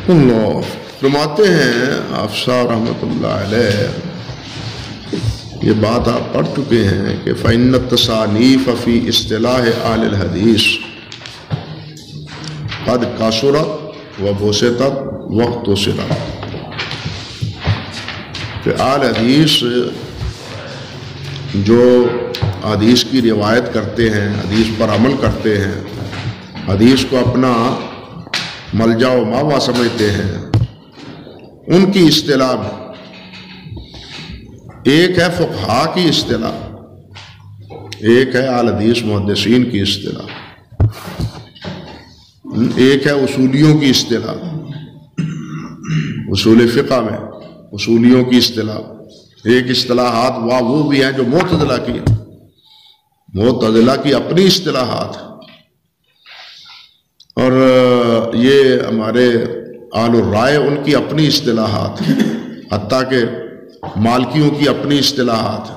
اللہ فرماتے ہیں افسا رحمۃ اللہ علیہ، یہ بات آپ پڑھ چکے ہیں کہ فإن التصانیف فی اصطلاح اہل الحدیث قد کثرت و بسطت واختصرت، کہ اہل حدیث جو حدیث کی روایت کرتے ہیں، حدیث پر عمل کرتے ہیں، حدیث کو اپنا ملجا و ماوا سمجھتے ہیں، ان کی اصطلاح میں ایک ہے فقہا کی اصطلاح، ایک ہے اہل حدیث محدثین کی اصطلاح، ایک ہے اصولیوں کی اصطلاح، اصول فقہ میں اصولیوں کی اصطلاح، ایک اصطلاحات وہ بھی ہیں جو معتزلہ کی ہیں، معتزلہ کی اپنی اصطلاحات، اور یہ ہمارے اہل الرائے ان کی اپنی اصطلاحات، حتیٰ کہ مالکیوں کی اپنی اصطلاحات،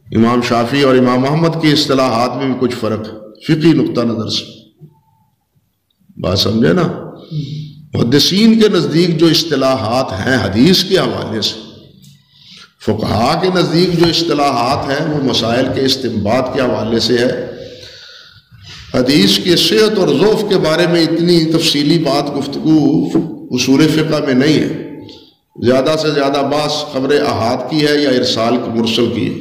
امام شافعی اور امام احمد کی اصطلاحات میں بھی کچھ فرق فقہی نقطہ نظر سے، بات سمجھے نا۔ محدثین کے نزدیک جو اصطلاحات ہیں حدیث کے حوالے سے، فقہا کے نزدیک جو اصطلاحات ہیں وہ مسائل کے استنباط کے حوالے سے ہے۔ حدیث کے صحت اور ضعف کے بارے میں اتنی تفصیلی بات گفتگو اصول فقہ میں نہیں ہے، زیادہ سے زیادہ بحث خبر احاد کی ہے یا ارسال مرسل کی ہے،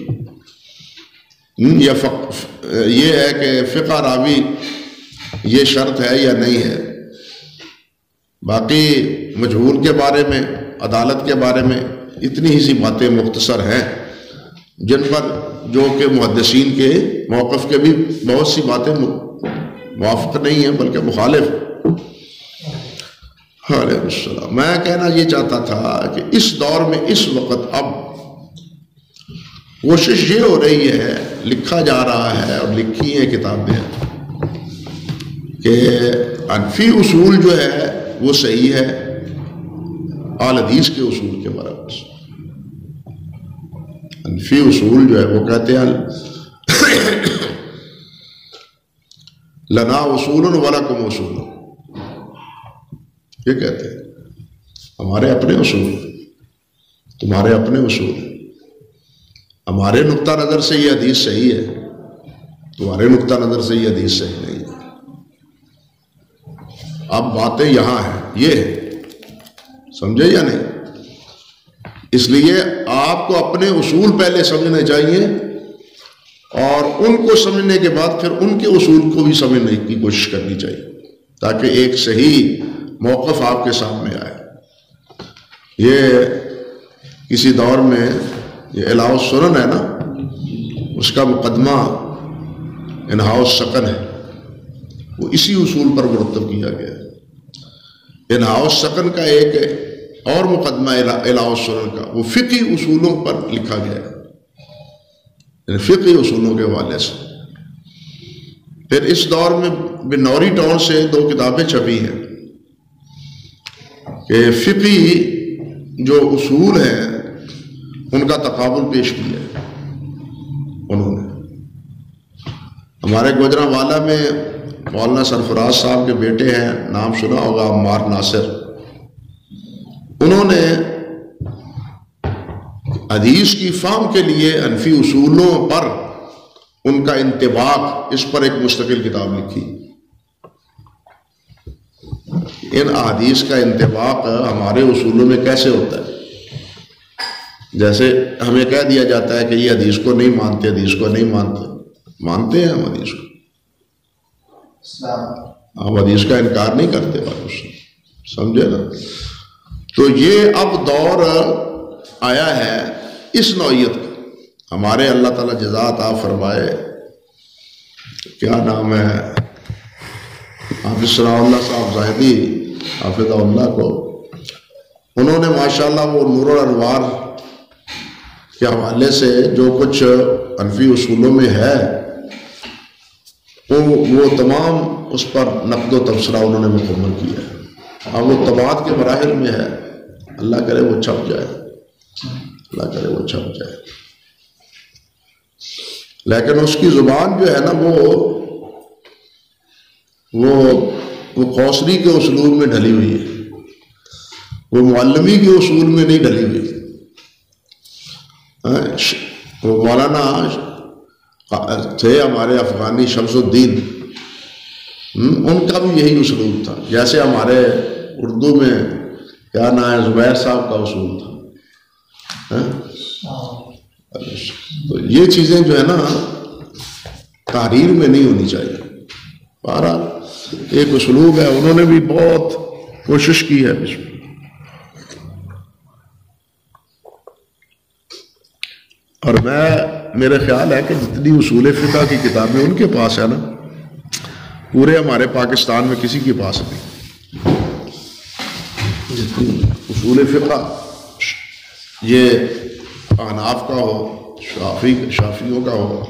یہ ہے کہ فقہ راوی یہ شرط ہے یا نہیں ہے، باقی مجہول کے بارے میں، عدالت کے بارے میں اتنی ہی سی باتیں مختصر ہیں، جن پر جو کہ محدثین کے موقف کے بھی بہت سی باتیں موافق نہیں ہیں بلکہ مخالف۔ علیہ السلام۔ میں کہنا یہ چاہتا تھا کہ اس دور میں اس وقت اب کوشش یہ ہو رہی ہے، لکھا جا رہا ہے اور لکھی ہیں کتابیں کہ حنفی اصول جو ہے وہ صحیح ہے اہل حدیث کے اصول کے برعکس۔ حنفی اصول جو ہے وہ کہتے ہیں لنا اصول ولکم اصول، یہ کہتے ہیں ہمارے اپنے اصول، تمہارے اپنے اصول، ہمارے نقطہ نظر سے یہ حدیث صحیح ہے، تمہارے نقطہ نظر سے یہ حدیث صحیح نہیں ہے۔ اب باتیں یہاں ہیں، یہ ہے، سمجھے یا نہیں؟ اس لیے آپ کو اپنے اصول پہلے سمجھنے چاہیے، اور ان کو سمجھنے کے بعد پھر ان کے اصول کو بھی سمجھنے کی کوشش کرنی چاہیے، تاکہ ایک صحیح موقف آپ کے سامنے آئے۔ یہ کسی دور میں یہ الہا السنن ہے نا، اس کا مقدمہ انہاء السکن ہے، وہ اسی اصول پر مرتب کیا گیا ہے۔ انہاء السکن کا ایک اور مقدمہ الہا السنن کا، وہ فقہی اصولوں پر لکھا گیا ہے، فقہی اصولوں کے حوالے سے۔ پھر اس دور میں بنوری ٹاؤن سے 2 کتابیں چھپی ہیں کہ فقہی جو اصول ہیں ان کا تقابل پیش کیا ہے انہوں نے۔ ہمارے گوجرانوالا میں مولانا سرفراز صاحب کے بیٹے ہیں، نام سنا ہوگا، عمار ناصر، انہوں نے حدیث کی فہم کے لیے حنفی اصولوں پر ان کا انطباق، اس پر ایک مستقل کتاب لکھی۔ ان احادیث کا انطباق ہمارے اصولوں میں کیسے ہوتا ہے؟ جیسے ہمیں کہہ دیا جاتا ہے کہ یہ حدیث کو نہیں مانتے، حدیث کو نہیں مانتے، مانتے ہیں ہم حدیث کو، ہم حدیث کا انکار نہیں کرتے، بات اس سے سمجھے نا۔ تو یہ اب دور آیا ہے اس نوعیت کا۔ ہمارے اللہ تعالیٰ جزا عطا فرمائے، کیا نام ہے، حافظ ثناء اللہ صاحب زاہدی حافظہ اللہ کو، انہوں نے ماشاءاللہ وہ نور الانوار کے حوالے سے جو کچھ حنفی اصولوں میں ہے وہ تمام اس پر نقد و تبصرہ انہوں نے مکمل کیا ہے۔ اب وہ طباعت کے مراحل میں ہے، اللہ کرے وہ چھپ جائے، اللہ کرے وہ چھپ جائے۔ لیکن اس کی زبان جو ہے نا وہ وہ قوسری کے اسلوب میں ڈھلی ہوئی ہے، وہ معلمی کے اصول میں نہیں ڈلی ہوئی۔ وہ مولانا تھے ہمارے افغانی شمس الدین، ان کا بھی یہی اسلوب تھا، جیسے ہمارے اردو میں کیا نام ہے زبیر صاحب کا اصول تھا۔ تو یہ چیزیں جو ہے نا تحریر میں نہیں ہونی چاہیے۔ بہرحال ایک اسلوب ہے، انہوں نے بھی بہت کوشش کی ہے اس میں۔ اور میرے خیال ہے کہ جتنی اصول فقہ کی کتابیں ان کے پاس ہے نا، پورے ہمارے پاکستان میں کسی کے پاس نہیں۔ جتنی اصول فقہ یہ احناف کا ہو، شافعیوں کا ہو،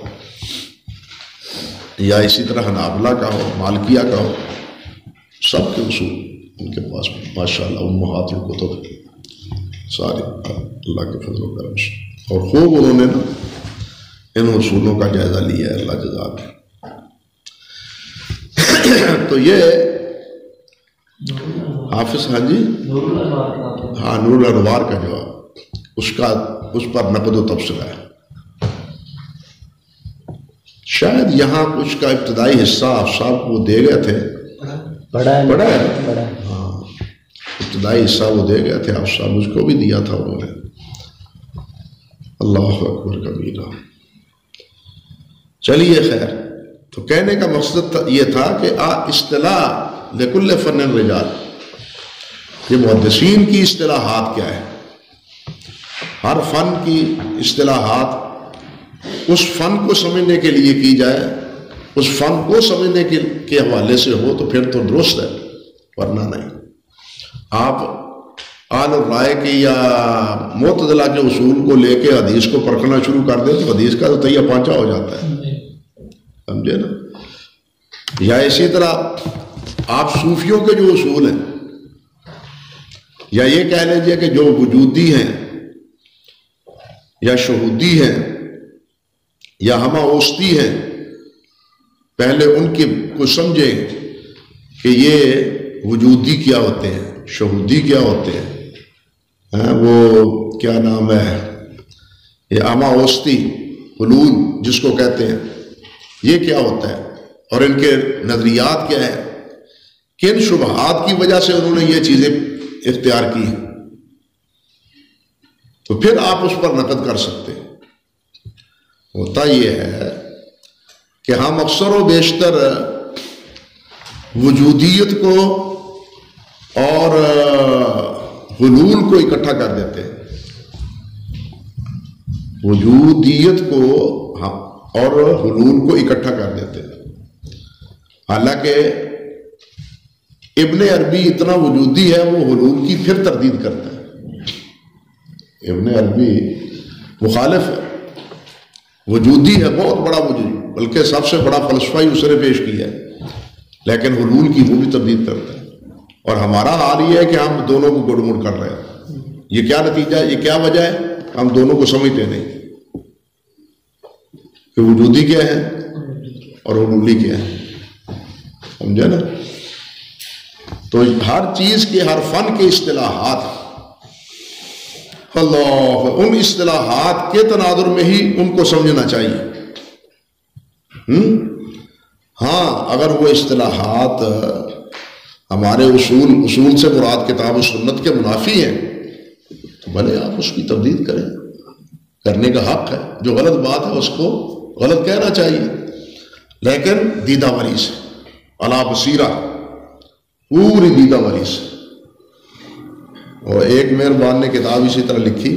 یا اسی طرح حنابلہ کا ہو، مالکیہ کا ہو، سب کے اصول ان کے پاس ماشاءاللہ امہات الکتب سارے اللہ کے فضل و کرم سے، اور خوب انہوں نے نا ان اصولوں کا جائزہ لیا ہے، اللہ جزا دے۔ تو یہ حافظ ہاں جی ہاں نور الانوار کا جواب اس پر نقد و تبصرہ ہے۔ شاید یہاں کچھ کا ابتدائی حصہ آپ صاحب کو دے گئے تھے، پڑھا ہے ہاں، ابتدائی حصہ وہ دے گئے تھے آپ صاحب، مجھ کو بھی دیا تھا انہوں نے۔ اللہ اکبر کبیرہ۔ چلیے خیر، تو کہنے کا مقصد یہ تھا کہ اصطلاح لکل فن رجال، یہ محدثین کی اصطلاحات کیا ہے، ہر فن کی اصطلاحات اس فن کو سمجھنے کے لیے کی جائے، اس فن کو سمجھنے کے حوالے سے ہو تو پھر تو درست ہے، ورنہ نہیں۔ آپ آل الرائے کے یا معتزلہ کے اصول کو لے کے حدیث کو پرکھنا شروع کر دیں تو حدیث کا تو تہیہ پانچا ہو جاتا ہے، سمجھے نا۔ یا اسی طرح آپ صوفیوں کے جو اصول ہیں، یا یہ کہہ لیجئے کہ جو وجودی ہیں یا شہودی ہیں یا ہمہ اوسطی ہیں، پہلے ان کی کو سمجھیں کہ یہ وجودی کیا ہوتے ہیں، شہودی کیا ہوتے ہیں، وہ کیا نام ہے یہ ہمہ اوسطی حلول جس کو کہتے ہیں، یہ کیا ہوتا ہے اور ان کے نظریات کیا ہے، کن شبہات کی وجہ سے انہوں نے یہ چیزیں اختیار کی ہیں، تو پھر آپ اس پر نقد کر سکتے ہیں۔ ہوتا یہ ہے کہ ہم اکثر و بیشتر وجودیت کو اور حلول کو اکٹھا کر دیتے ہیں، وجودیت کو اور حلول کو اکٹھا کر دیتے ہیں، حالانکہ ابن عربی اتنا وجودی ہے وہ حلول کی پھر تردید کرتا ہے۔ ابن عربی مخالف ہے، وجودی ہے، بہت بڑا وجودی، بلکہ سب سے بڑا فلسفہ ہی اس نے پیش کیا ہے، لیکن حلول کی وہ بھی تردید کرتا ہے۔ اور ہمارا حال یہ ہے کہ ہم دونوں کو گڑ مڑ کر رہے ہیں۔ یہ کیا نتیجہ ہے، یہ کیا وجہ ہے، ہم دونوں کو سمجھتے نہیں کہ وجودی کیا ہے اور حلولی کیا ہے، سمجھا نا۔ تو ہر چیز کے، ہر فن کے اصطلاحات، اللہ، ان اصطلاحات کے تناظر میں ہی ان کو سمجھنا چاہیے۔ ہاں اگر وہ اصطلاحات ہمارے اصول سے مراد کتاب و سنت کے منافی ہیں تو بھلے آپ اس کی تردید کریں، کرنے کا حق ہے، جو غلط بات ہے اس کو غلط کہنا چاہیے، لیکن دیدہ وری سے، علی بصیرہ، پوری دیدہ وری سے۔ اور ایک مہربان نے کتاب اسی طرح لکھی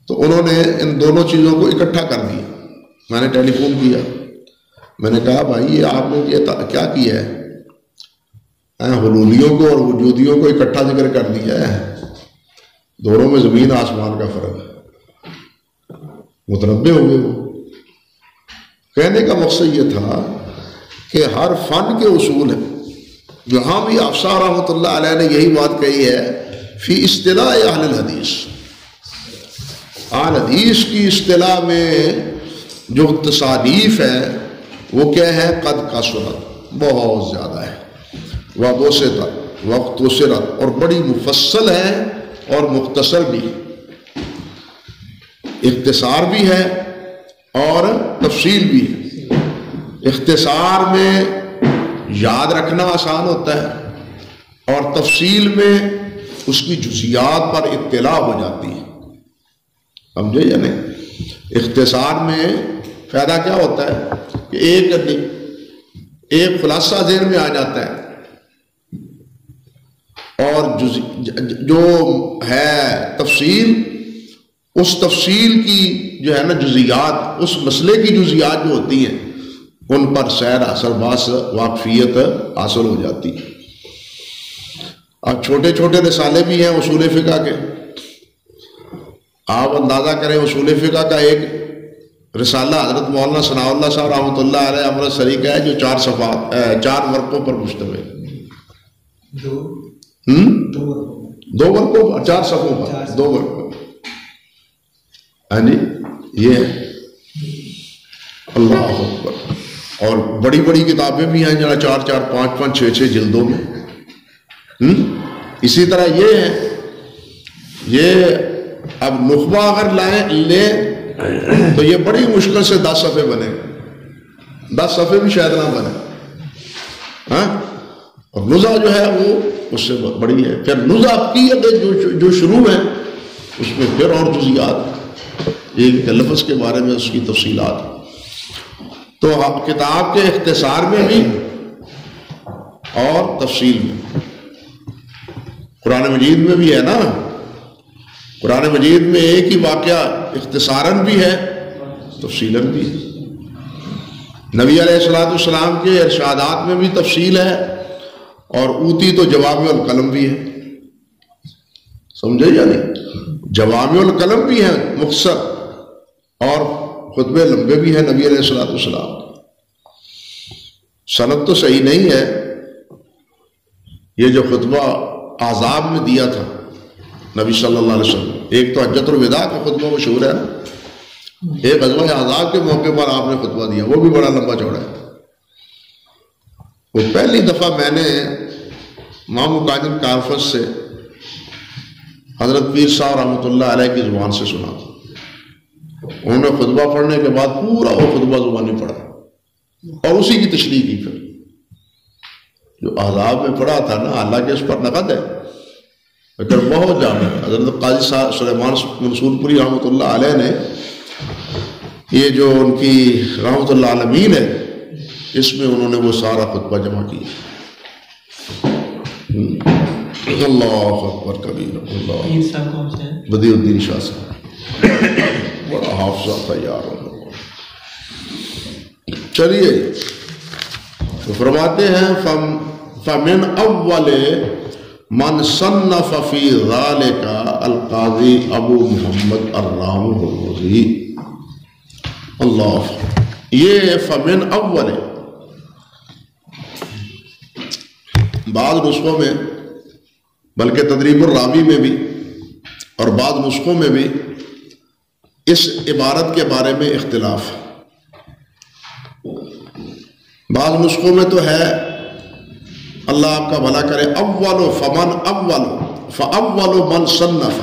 تو انہوں نے ان دونوں چیزوں کو اکٹھا کر دیا۔ میں نے ٹیلی فون کیا، میں نے کہا بھائی یہ آپ نے کیا کیا ہے، حلولیوں کو اور وجودیوں کو اکٹھا ذکر کر دیا ہے، دونوں میں زمین آسمان کا فرق ہے، متنبع ہو گئے وہ۔ کہنے کا مقصد یہ تھا کہ ہر فن کے اصول ہیں، جہاں بھی افسا رحمۃ اللہ علیہ نے یہی بات کہی ہے، فی اصطلاح اہل الحدیث، اہل حدیث کی اصطلاح میں جو تصانیف ہے وہ کیا ہے، قد کثرت، بہت زیادہ ہے۔ وَاخْتُصِرَتْ، اور بڑی مفصل ہے اور مختصر بھی ہے، اختصار بھی ہے اور تفصیل بھی ہے۔ اختصار میں یاد رکھنا آسان ہوتا ہے اور تفصیل میں اس کی جزیات پر اطلاع ہو جاتی ہے، سمجھے یا نہیں؟ اختصار میں فائدہ کیا ہوتا ہے کہ ایک خلاصہ ذہن میں آ جاتا ہے، اور جو ہے تفصیل، اس تفصیل کی جو ہے نا جزیات، اس مسئلے کی جزیات جو ہوتی ہیں ان پر سیر اثر باس واقفیت حاصل ہو جاتی ہے۔ اب چھوٹے چھوٹے رسالے بھی ہیں اصول فقہ کے، آپ اندازہ کریں اصول فقہ کا ایک رسالہ حضرت مولانا ثناء اللہ صاحب رحمۃ اللہ علیہ امرت سری کا ہے، جو 4 ورقوں پر مشتمل ہے، 2 ورقوں پر، 4 صفحوں پر، 2 ورقوں پر، ہاں جی، یہ ہے۔ اللہ اکبر۔ اور بڑی بڑی کتابیں بھی ہیں جہاں 4 5 6 جلدوں میں۔ اسی طرح یہ ہے، یہ اب نخبہ اگر لیں تو یہ بڑی مشکل سے 10 صفحے بنے، 10 صفحے بھی شاید نہ بنے، ہاں۔ اور نزہ جو ہے وہ اس سے بڑی ہے۔ پھر نزہ کی جو شروع ہے اس میں پھر اور جزیات، ایک لفظ کے بارے میں اس کی تفصیلات۔ تو کتاب کے اختصار میں بھی اور تفصیل میں، قرآن مجید میں بھی ہے نا، قرآن مجید میں ایک ہی واقعہ اختصاراً بھی ہے تفصیلاً بھی ہے۔ نبی علیہ السلام کے ارشادات میں بھی تفصیل ہے، اور اوتی تو جوامع القلم بھی ہے، سمجھے یا نہیں؟ جوامع القلم بھی ہے مختصر، اور خطبے لمبے بھی ہیں نبی علیہ السلام۔ سند تو صحیح نہیں ہے، یہ جو خطبہ احزاب میں دیا تھا نبی صلی اللہ علیہ وسلم، ایک تو حجۃ الوداع کا خطبہ مشہور ہے نا، ایک غزوہ احزاب کے موقع پر آپ نے خطبہ دیا، وہ بھی بڑا لمبا چوڑا ہے۔ وہ پہلی دفعہ میں نے امام قادم کانفرنس سے حضرت پیر صاحب رحمۃ اللہ علیہ کی زبان سے سنا تھا۔ انہوں نے خطبہ پڑھنے کے بعد پورا وہ خطبہ زبانی پڑھا اور اسی کی تشریح کی۔ پھر جو احزاب میں پڑھا تھا نا، حالانکہ اس پر نقد ہے لیکن بہت جامع ہے۔ حضرت قاضی صاحب سلیمان منصور پوری رحمۃ اللہ علیہ نے یہ جو ان کی رحمۃ اللہ عالمین ہے، اس میں انہوں نے وہ سارا خطبہ جمع کیا۔ اللہ اکبر کبیر۔ اللہ بدیع الدین شاہ صاحب بڑا حافظہ تھا یار۔ چلیے تو فرماتے ہیں فمن اول من صنف فی ذالک القاضی ابو محمد الرام ہرمزی۔ اللہ، یہ فمن اول، بعض نسخوں میں بلکہ تدریب الراوی میں بھی اور بعض نسخوں میں بھی اس عبارت کے بارے میں اختلاف ہے۔ بعض نسخوں میں تو ہے، اللہ آپ کا بھلا کرے، اول فمن اول فاول من صنف،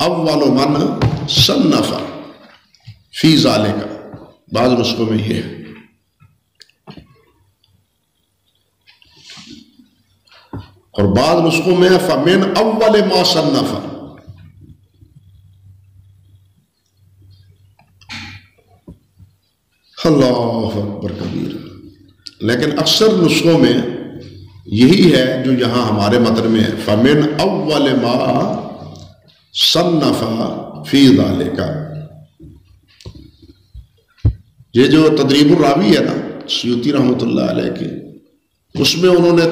اول من صنف فی ذالک، بعض نسخوں میں یہ ہے۔ اور بعض نسخوں میں فمن اول ما صنف۔ اللہ اکبر کبیر۔ لیکن اکثر نسخوں میں یہی ہے جو یہاں ہمارے متن میں ہے، فمن اول ما صنف فی ذالک۔ یہ جو تدریب الراوی ہے نا سیوطی رحمۃ اللہ علیہ کی، اس میں انہوں نے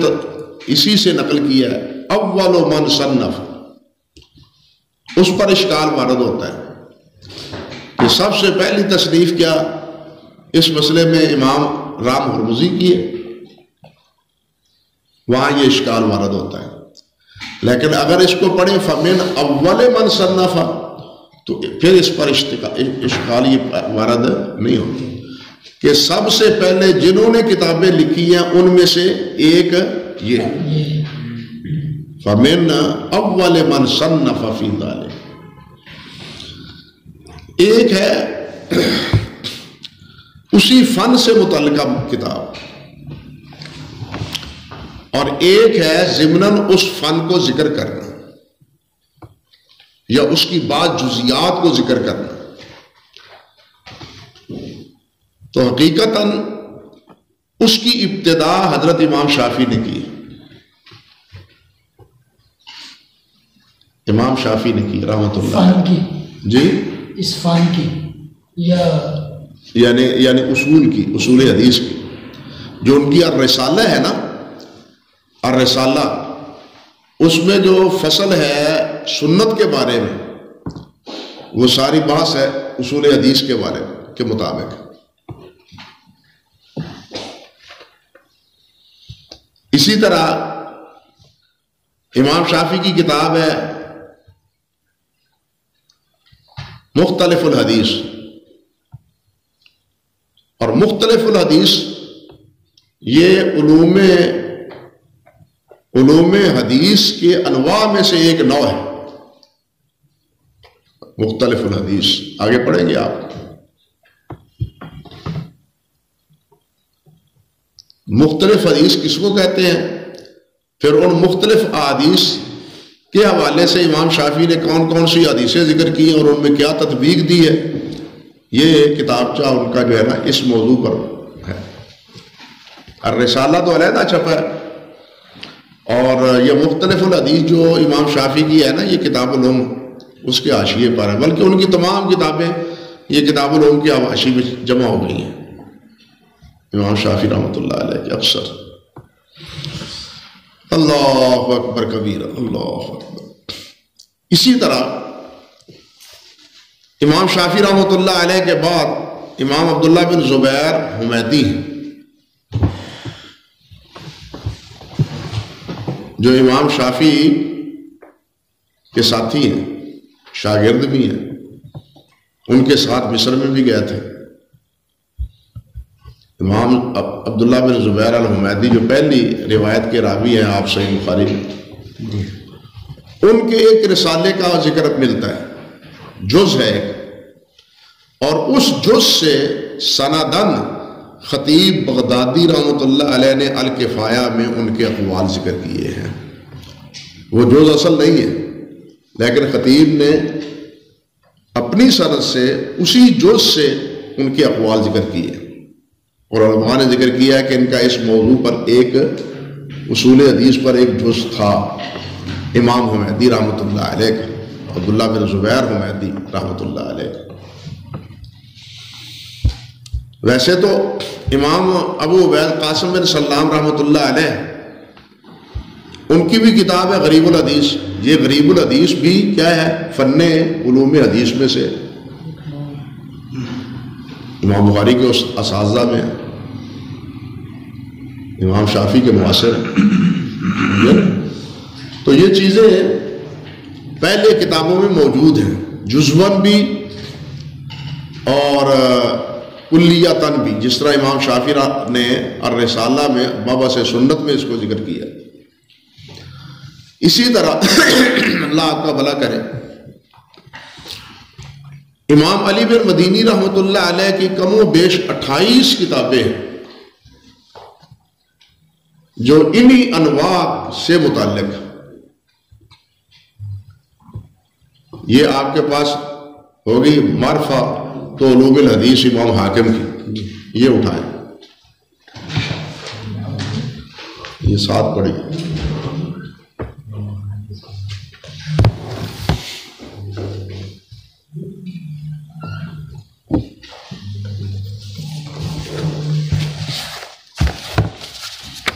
اسی سے نقل کیا ہے اول من صنف۔ اس پر اشکال وارد ہوتا ہے کہ سب سے پہلی تصنیف کیا اس مسئلے میں امام رام ہرمزی کی ہے، وہاں یہ اشکال وارد ہوتا ہے۔ لیکن اگر اس کو پڑھیں فمن اول من صنف تو پھر اس پر اشکال یہ وارد نہیں ہوتی، کہ سب سے پہلے جنہوں نے کتابیں لکھی ہیں ان میں سے ایک یہ فمن اول من صنف فی ذلک، ایک ہے اسی فن سے متعلقہ کتاب، اور ایک ہے ضمناً اس فن کو ذکر کرنا یا اس کی بعض جزیات کو ذکر کرنا۔ تو حقیقتاً اس کی ابتدا حضرت امام شافعی نے کی، امام شافعی نے کی رحمۃ اللہ فن کی، جی اس فن کی یعنی اصول کی، اصول حدیث کی، جو ان کی الرسالہ ہے نا، الرسالہ، اس میں جو فصل ہے سنت کے بارے میں وہ ساری بحث ہے اصول حدیث کے بارے میں کے مطابق۔ اسی طرح امام شافعی کی کتاب ہے مختلف الحدیث، اور مختلف الحدیث یہ علوم حدیث کے انواع میں سے ایک نوع ہے، مختلف الحدیث آگے پڑھیں گے آپ۔ مختلف حدیث کس کو کہتے ہیں، پھر ان مختلف احادیث کے حوالے سے امام شافعی نے کون کون سی حدیثیں ذکر کی ہیں اور ان میں کیا تطبیق دی ہے، یہ کتابچہ ان کا جو ہے نا اس موضوع پر ہے۔ الرسالہ تو علیحدہ چھپا ہے، اور یہ مختلف الحدیث جو امام شافعی کی ہے نا، یہ کتاب العلوم اس کے حاشیے پر ہے، بلکہ ان کی تمام کتابیں یہ کتاب العلوم کے حواشی میں جمع ہو گئی ہیں، امام شافعی رحمۃ اللہ علیہ کے اکثر۔ اللہ اکبر کبیرہ، اللہ اکبر۔ اسی طرح امام شافعی رحمۃ اللہ علیہ کے بعد امام عبداللہ بن زبیر حمیدی ہیں، جو امام شافعی کے ساتھی ہیں، شاگرد بھی ہیں، ان کے ساتھ مصر میں بھی گئے تھے۔ امام عبداللہ بن زبیر الحمیدی جو پہلی روایت کے راوی ہیں آپ صحیح بخاری میں، ان کے ایک رسالے کا ذکر ملتا ہے، جز ہے ایک، اور اس جز سے سندن خطیب بغدادی رحمۃ اللہ علیہ نے الکفایہ میں ان کے اقوال ذکر کیے ہیں۔ وہ جز اصل نہیں ہے، لیکن خطیب نے اپنی سند سے اسی جز سے ان کے اقوال ذکر کیے، اور علماء نے ذکر کیا ہے کہ ان کا اس موضوع پر ایک اصول حدیث پر ایک جز تھا امام حمیدی رحمۃ اللہ علیہ کا، عبداللہ بن زبیر حمیدی رحمۃ اللہ علیہ کا۔ ویسے تو امام ابو عبید قاسم بن سلام رحمۃ اللہ علیہ، ان کی بھی کتاب ہے غریب الحدیث۔ یہ غریب الحدیث بھی کیا ہے، فن علوم حدیث میں سے امام بخاری کے اساتذہ میں، امام شافعی کے معاصر ہیں۔ تو یہ چیزیں پہلے کتابوں میں موجود ہیں، جزون بھی اور کلیتاً بھی، جس طرح امام شافعی نے الرسالہ میں مبحث سنت میں اس کو ذکر کیا۔ اسی طرح اللہ آپ کا بھلا کرے، امام علی بن مدینی رحمۃ اللہ علیہ کی کم و بیش 28 کتابیں ہیں جو انہی انواع سے متعلق ہیں۔ یہ آپ کے پاس ہوگی معرفہ تو علوم الحدیث امام حاکم کی، یہ اٹھائیں، یہ ساتھ پڑھی۔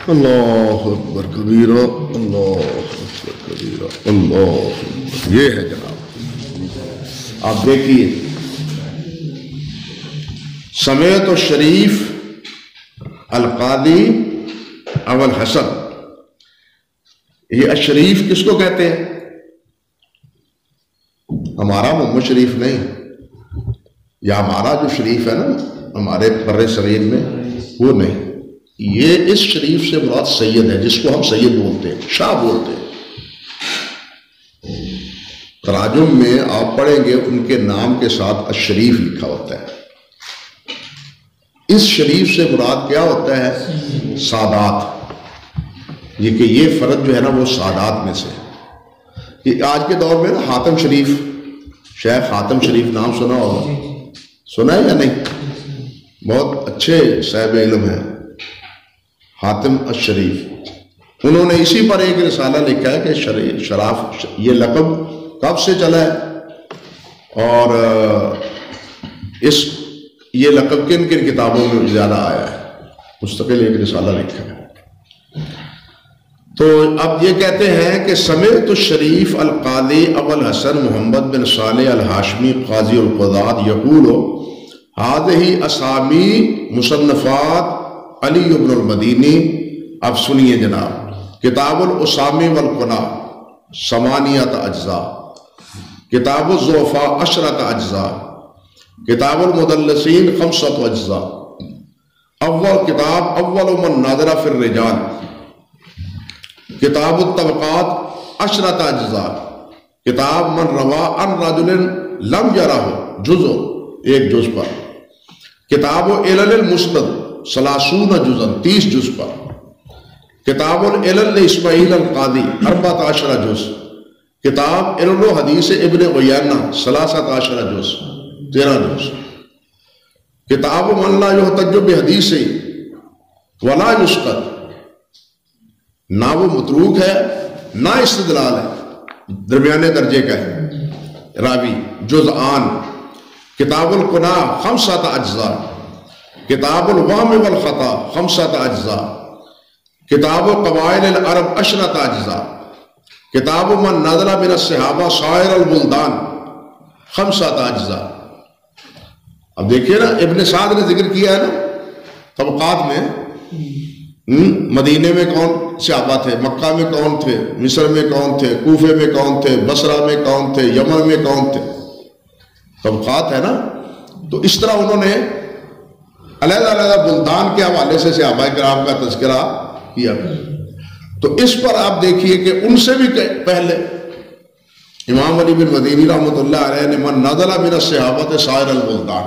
اللہ اکبر کبیرہ، اللہ اکبر کبیرہ، اللہ اکبر۔ یہ ہے جناب، آپ دیکھیے، سمیت الشریف القاضی ابو الحسن، یہ الشریف کس کو کہتے ہیں؟ ہمارا محمد شریف نہیں، یا ہمارا جو شریف ہے نا ہمارے بر صغیر میں وہ نہیں. یہ اس شریف سے مراد سید ہے، جس کو ہم سید بولتے ہیں، شاہ بولتے ہیں. تراجم میں آپ پڑھیں گے ان کے نام کے ساتھ الشریف لکھا ہوتا ہے. اس شریف سے مراد کیا ہوتا ہے؟ سادات. یہ کہ یہ فرد جو ہے نا وہ سادات میں سے. یہ آج کے دور میں نا حاتم شریف، شیخ حاتم شریف نام سنا ہوگا، سنا ہے یا نہیں؟ بہت اچھے صاحب علم ہیں حاتم الشریف. انہوں نے اسی پر ایک رسالہ لکھا ہے کہ شراف یہ لقب کب سے چلا ہے اور یہ لقب کن کن کتابوں میں زیادہ آیا ہے. مستقل ایک رسالہ لکھا ہے. تو اب یہ کہتے ہیں کہ سمعت الشریف القاضی ابو الحسن محمد بن صالح الہاشمی قاضی القضات یقول هذه اسامی مصنفات علی بن المدینی. اب سنیے جناب، کتاب الاسامی والقنا 8 اجزاء، کتاب الضعفاء 10 اجزاء، کتاب المدلسین 5 اجزاء، اول کتاب اول من ناظر فی الرجال، کتاب الطبقات 10 اجزاء، کتاب من روا عن رجل لم یرہ جزء 1 جز پر، کتاب علل المسند 30 جزء 30 جز پر، کتاب العلل اسماعیل القاضی 14 جز، کتاب علل حدیث ابن عیینہ 13 جز 13 جز، کتاب من لا یحتج بحدیث ولا یسقط، نہ وہ متروک ہے نہ استدلال ہے، درمیانے درجے کا ہے راوی. جزآن، کتاب القنا 5 اجزاء، کتاب الوهم والخطا 5 اجزاء، کتاب قبائل العرب 10 اجزاء، کتاب من نزل من الصحابہ سائر البلدان 5 اجزاء. اب دیکھیے نا ابن سعد نے ذکر کیا ہے نا طبقات میں، مدینے میں کون صحابہ تھے، مکہ میں کون تھے، مصر میں کون تھے، کوفے میں کون تھے، بصرہ میں کون تھے، یمن میں کون تھے، طبقات ہے نا. تو اس طرح انہوں نے علیحدہ علیحدہ بلدان کے حوالے سے صحابہ کرام کا تذکرہ کیا. تو اس پر آپ دیکھیے کہ ان سے بھی پہلے امام علی بن مدینی رحمۃ اللہ علیہ نے من نزل من الصحابۃ سائر البلدان،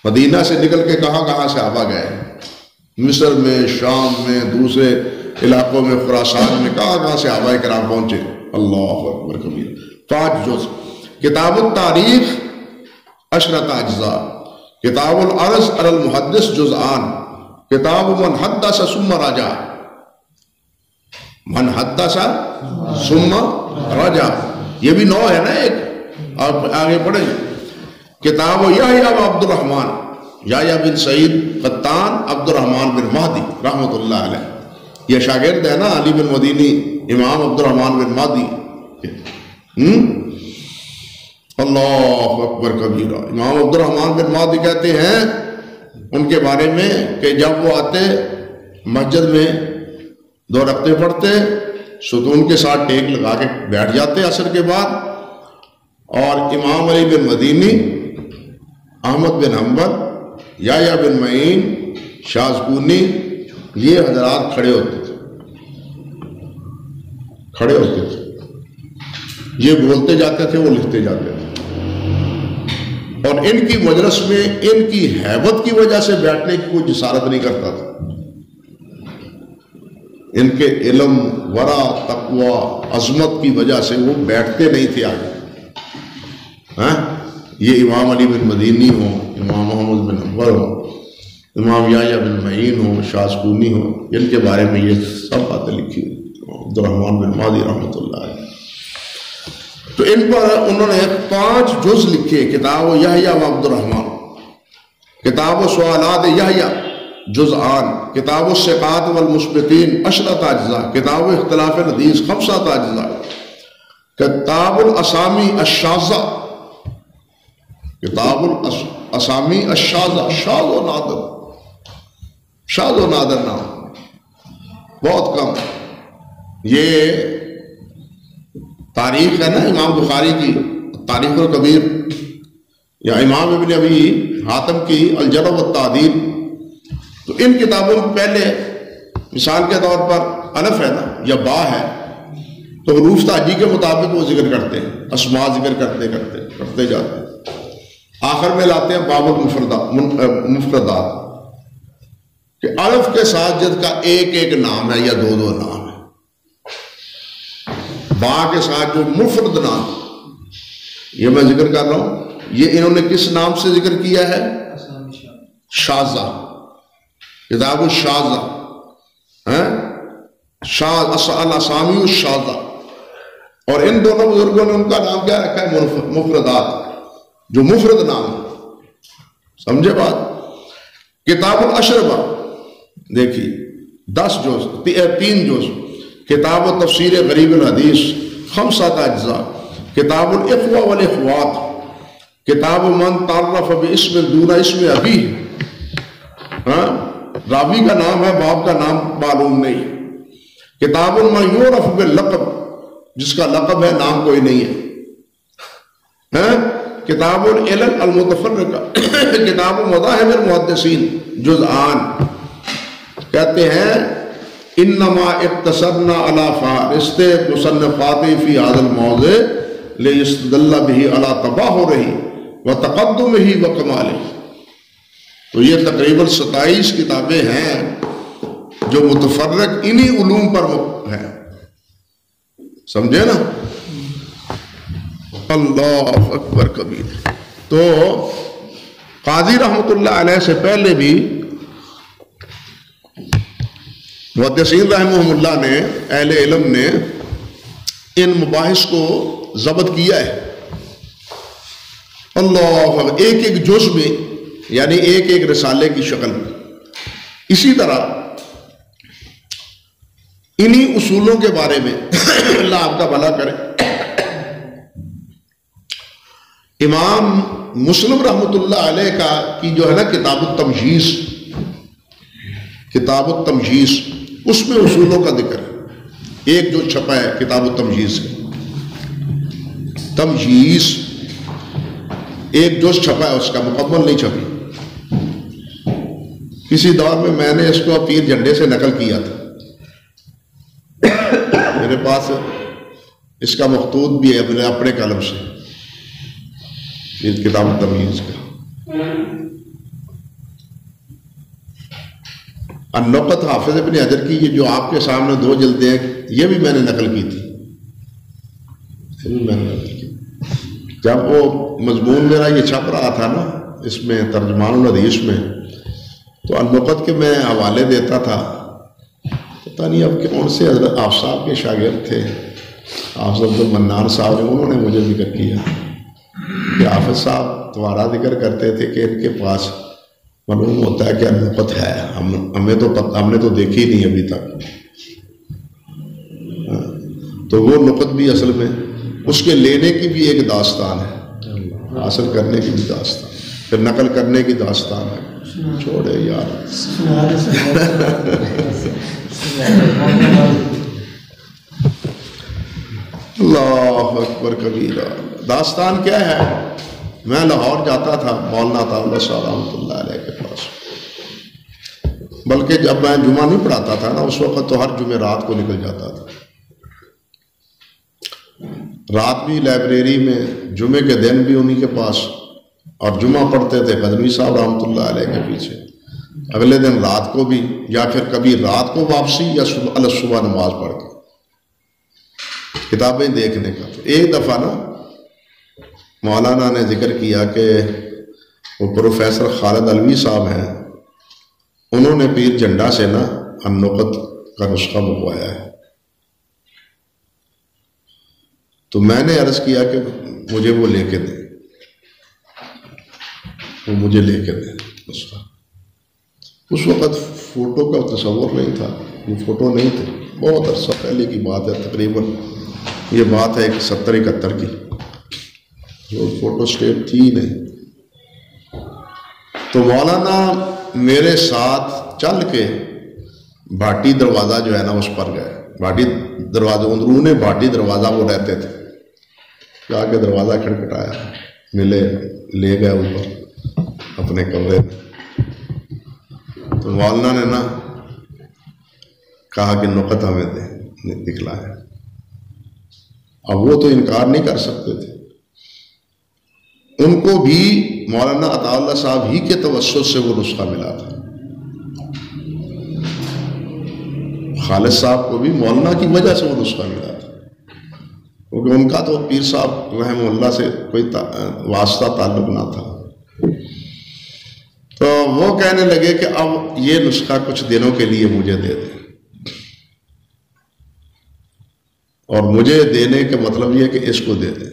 مدینہ سے نکل کے کہاں کہاں صحابہ گئے، مصر میں، شام میں، دوسرے علاقوں میں، خراسان میں، کہاں کہاں صحابہ کرام پہنچے. اللہ اکبر کبیر. 5 جز، کتاب التاریخ 10 اجزاء، کتاب العرض علی المحدث جزآن، کتاب من حدث ثم رجع، من حدث ثم رجع، یہ بھی 9 ہے نا ایک. آپ آگے پڑھیں، کتاب یحییٰ و عبد الرحمن، یحییٰ بن سعید قطان عبد الرحمن بن مہدی رحمۃ اللہ علیہ. یہ شاگرد ہے نا علی بن مدینی امام عبد الرحمن بن مہدی. اللہ اکبر کبیرہ. امام عبد الرحمن بن مہدی کہتے ہیں ان کے بارے میں کہ جب وہ آتے مسجد میں 2 رکعتیں پڑھتے، ستون کے ساتھ ٹیک لگا کے بیٹھ جاتے عصر کے بعد، اور امام علی بن مدینی، احمد بن حنبل، یحییٰ بن معین، شاذکونی، یہ حضرات کھڑے ہوتے تھے، یہ بولتے جاتے تھے، وہ لکھتے جاتے تھے. اور ان کی مجلس میں ان کی ہیبت کی وجہ سے بیٹھنے کی کوئی جسارت نہیں کرتا تھا. ان کے علم، ورع، تقوی، عظمت کی وجہ سے وہ بیٹھتے نہیں تھے آگے. یہ امام علی بن مدینی ہو، امام محمد بن حنبل ہو، امام یحییٰ بن معین ہو، شاذکونی ہو، ان کے بارے میں یہ سب باتیں لکھی عبد الرحمن بن مہدی رحمۃ اللہ علیہ. تو ان پر انہوں نے 5 جز لکھے، کتاب یحییٰ و عبد الرحمن، کتاب سوالات یحییٰ جزآن، کتاب الثقات والمثبتین 10 اجزاء، کتاب اختلاف الحدیث 5 اجزاء، کتاب الاسامی الشاذہ، کتاب الاسامی الشاذہ، شاذ و نادر نام بہت کم. یہ تاریخ ہے نا امام بخاری کی، تاریخ الکبیر، یا امام ابن ابی حاتم کی الجرح والتعدیل، تو ان کتابوں میں پہلے مثال کے طور پر الف ہے نا یا با ہے، تو حروف تہجی کے مطابق وہ ذکر کرتے ہیں، اسماء ذکر کرتے جاتے ہیں، آخر میں لاتے ہیں باب المفردات کہ الف کے ساتھ جد کا ایک ایک نام ہے یا دو دو نام ہے، با کے ساتھ جو مفرد نام یہ میں ذکر کر رہا ہوں، یہ انہوں نے کس نام سے ذکر کیا ہے؟ شاذہ، کتاب الشاذہ، الاسامی الشاذہ، اور ان دونوں بزرگوں نے ان کا نام کیا رکھا ہے؟ مفردات، جو مفرد نام ہے، سمجھے بات؟ کتاب الاشربہ دیکھیے 10 جز، 3 جز، کتاب و تفسیر غریب الحدیث 5 اجزاء، کتاب الاخوہ والاخوات، کتاب من تعرف باسم دون اسم ابیہ، راوی کا نام ہے باب کا نام معلوم نہیں، کتاب من یعرف باللقب، جس کا لقب ہے نام کوئی نہیں ہے، کتاب العلل المتفرقہ، کتاب مذاہب المحدثین جزءان، کہتے ہیں انما اقتصرنا علی فہرست مصنفات فی هذا الموضع لیستدل به علی تباہرہ وتقدمہ وکمالہ، تو یہ تقریباً 27 کتابیں ہیں جو متفرق انہی علوم پر ہیں، سمجھے نا؟ اللہ اکبر کبیر۔ تو قاضی رحمۃ اللہ علیہ سے پہلے بھی محدثین رحمہم اللہ نے، اہل علم نے ان مباحث کو ضبط کیا ہے، اللہ، ایک ایک جز میں، یعنی ایک ایک رسالے کی شکل میں۔ اسی طرح انہی اصولوں کے بارے میں اللہ آپ کا بھلا کرے، امام مسلم رحمۃ اللہ علیہ کی جو ہے نا کتاب التمجیز، کتاب التمجیز، اس میں اصولوں کا ذکر ہے، ایک جو چھپا ہے کتاب التمجیز کا، تمجیز ایک جو چھپا ہے، اس کا مکمل نہیں چھپی، کسی دور میں نے اس کو پیر جھنڈے سے نقل کیا تھا، میرے پاس اس کا مخطوط بھی ہے اپنے قلم سے، کتاب التمجیز کا۔ النقط حافظ ابن حجر کی، یہ جو آپ کے سامنے 2 جلدیں ہیں، یہ بھی میں نے نقل کی تھی، جب وہ مضمون میرا یہ چھپ رہا تھا نا اس میں ترجمان الحدیث میں، تو النقط کے میں حوالے دیتا تھا، پتہ نہیں اب کون سے حضرت آپ صاحب کے شاگرد تھے، حافظ عبد المنان صاحب نے، انہوں نے مجھے ذکر کیا کہ حافظ صاحب تمہارا ذکر کرتے تھے کہ ان کے پاس معلوم ہوتا ہے کہ النقط ہے، ہم نے تو دیکھی نہیں ابھی تک، تو وہ نقط بھی اصل میں اس کے لینے کی بھی ایک داستان ہے، حاصل کرنے کی بھی داستان، پھر نقل کرنے کی داستان ہے، چھوڑے یار۔ اللہ اکبر کبیرہ۔ داستان کیا ہے؟ میں لاہور جاتا تھا مولانا عطاءاللہ صاحب رحمۃ اللہ علیہ کے پاس، بلکہ جب میں جمعہ نہیں پڑھاتا تھا نا اس وقت تو ہر جمعہ رات کو نکل جاتا تھا، رات بھی لائبریری میں، جمعے کے دن بھی انہی کے پاس، اور جمعہ پڑھتے تھے قدمی صاحب رحمۃ اللہ علیہ کے پیچھے، اگلے دن رات کو بھی، یا پھر کبھی رات کو واپسی یا صبح نماز پڑھ کے کتابیں دیکھنے کا۔ تو ایک دفعہ نا مولانا نے ذکر کیا کہ وہ پروفیسر خالد علوی صاحب ہیں، انہوں نے پیر جھنڈا سے نا النقط کا نسخہ منگوایا ہے، تو میں نے عرض کیا کہ مجھے وہ لے کے دیں، وہ مجھے لے کے دیں نسخہ۔ اس وقت فوٹو کا تصور نہیں تھا، یہ فوٹو نہیں تھے، بہت عرصہ پہلے کی بات ہے، تقریباً یہ بات ہے 70-71 کی، وہ فوٹو اسٹیٹ تھی ہی نہیں۔ تو مولانا میرے ساتھ چل کے بھاٹی دروازہ جو ہے نا اس پر گئے، بھاٹی دروازہ، اندرون بھاٹی دروازہ وہ رہتے تھے، جا کے دروازہ کھٹکھٹایا، ملے، لے گئے اوپر اپنے کمرے میں. تو مولانا نے نا کہا کہ نقط ہمیں دکھلائے. اب وہ تو انکار نہیں کر سکتے تھے، ان کو بھی مولانا عطا اللہ صاحب ہی کے توسط سے وہ نسخہ ملا تھا. خالد صاحب کو بھی مولانا کی وجہ سے وہ نسخہ ملا تھا، کیونکہ ان کا تو پیر صاحب رحمہ اللہ سے کوئی واسطہ تعلق نہ تھا. تو وہ کہنے لگے کہ اب یہ نسخہ کچھ دنوں کے لیے مجھے دے دیں، اور مجھے دینے کا مطلب یہ کہ اس کو دے دیں.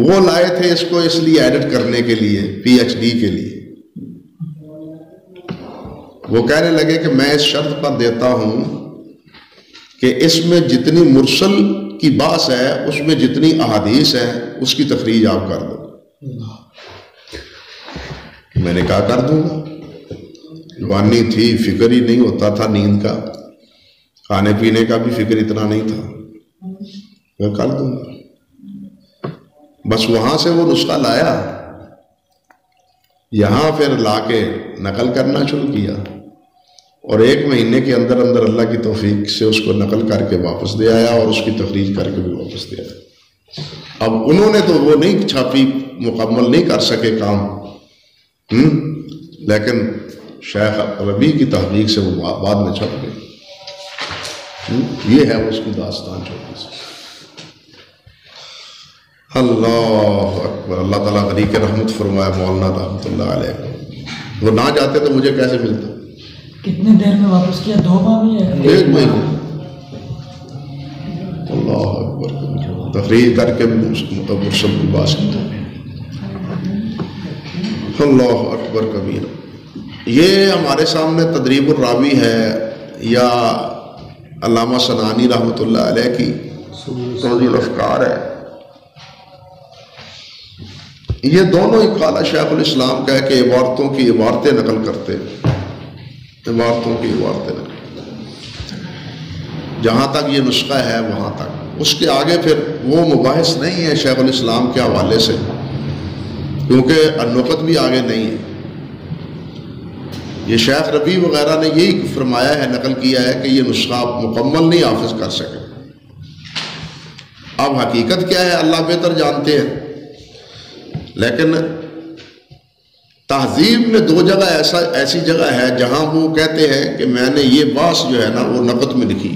وہ لائے تھے اس کو اس لیے ایڈٹ کرنے کے لیے، پی ایچ ڈی کے لیے. وہ کہنے لگے کہ میں اس شرط پر دیتا ہوں کہ اس میں جتنی مرسل کی بات ہے، اس میں جتنی احادیث ہے، اس کی تخریج آپ کر دو. میں نے کہا کر دوں گا. جوانی تھی، فکر ہی نہیں ہوتا تھا نیند کا، کھانے پینے کا بھی فکر اتنا نہیں تھا. میں کر دوں گا. بس وہاں سے وہ نسخہ لایا، یہاں پھر لا کے نقل کرنا شروع کیا، اور 1 مہینے کے اندر اندر اللہ کی توفیق سے اس کو نقل کر کے واپس دے آیا، اور اس کی تخریج کر کے بھی واپس دے آیا. اب انہوں نے تو وہ نہیں چھاپی، مکمل نہیں کر سکے کام، لیکن شیخ ربیع کی تحقیق سے وہ بعد میں چھپ گئی. یہ ہے اس کی داستان چھوٹی سی. اللہ اکبر. اللہ تعالیٰ غنی کے رحمت فرمائے مولانا رحمۃ اللہ علیہ. وہ نہ جاتے تو مجھے کیسے ملتا. کتنے دیر میں واپس کیا؟ 2 ماہ میں 1 مہینے. اللہ اکبر. تقریر کر کے مرسل کی بات کی. اللہ اکبر کبیر. یہ ہمارے سامنے تدریب الراوی ہے یا علامہ سنانی رحمۃ اللہ علیہ کی توضیح الافکار ہے. یہ دونوں ہی قال شیخ الاسلام کہہ کے عبارتوں کی عبارتیں نقل کرتے، عبارتوں کی عبارتیں نقل. جہاں تک یہ نسخہ ہے وہاں تک، اس کے آگے پھر وہ مباحث نہیں ہے شیخ الاسلام کے حوالے سے، کیونکہ النقط بھی آگے نہیں ہے. یہ شیخ ربیع وغیرہ نے یہی فرمایا ہے، نقل کیا ہے کہ یہ نسخہ مکمل نہیں حافظ کر سکے. اب حقیقت کیا ہے اللہ بہتر جانتے ہیں، لیکن تہذیب میں 2 جگہ ایسی جگہ ہے جہاں وہ کہتے ہیں کہ میں نے یہ باس جو ہے نا وہ نقط میں لکھی.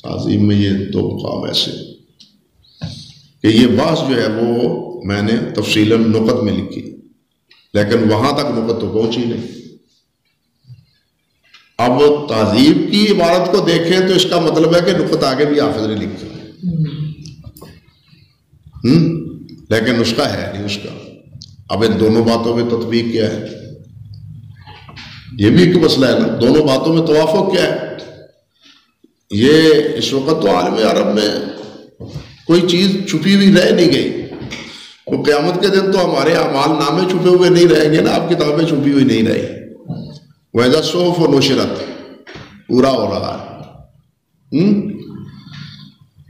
تہذیب میں یہ 2 مقام ایسے کہ یہ باس جو ہے وہ میں نے تفصیلاً نقط میں لکھی، لیکن وہاں تک نقط تو پہنچی نہیں. اب تہذیب کی عبارت کو دیکھیں تو اس کا مطلب ہے کہ نقط آگے بھی حافظ نے لکھی، لیکن نسخہ ہے نہیں اس کا. اب ان دونوں باتوں میں تطبیق کیا ہے، یہ بھی ایک مسئلہ ہے نا. دونوں باتوں میں توافق کیا ہے. یہ اس وقت تو عالم عرب میں کوئی چیز چھپی ہوئی رہ نہیں گئی. وہ قیامت کے دن تو ہمارے اعمال نامے چھپے ہوئے نہیں رہیں گے نا، آپ کتابیں چھپی ہوئی نہیں رہی. وَإِذَا الصُّحُفُ نُشِرَتْ پورا ہو رہا ہے.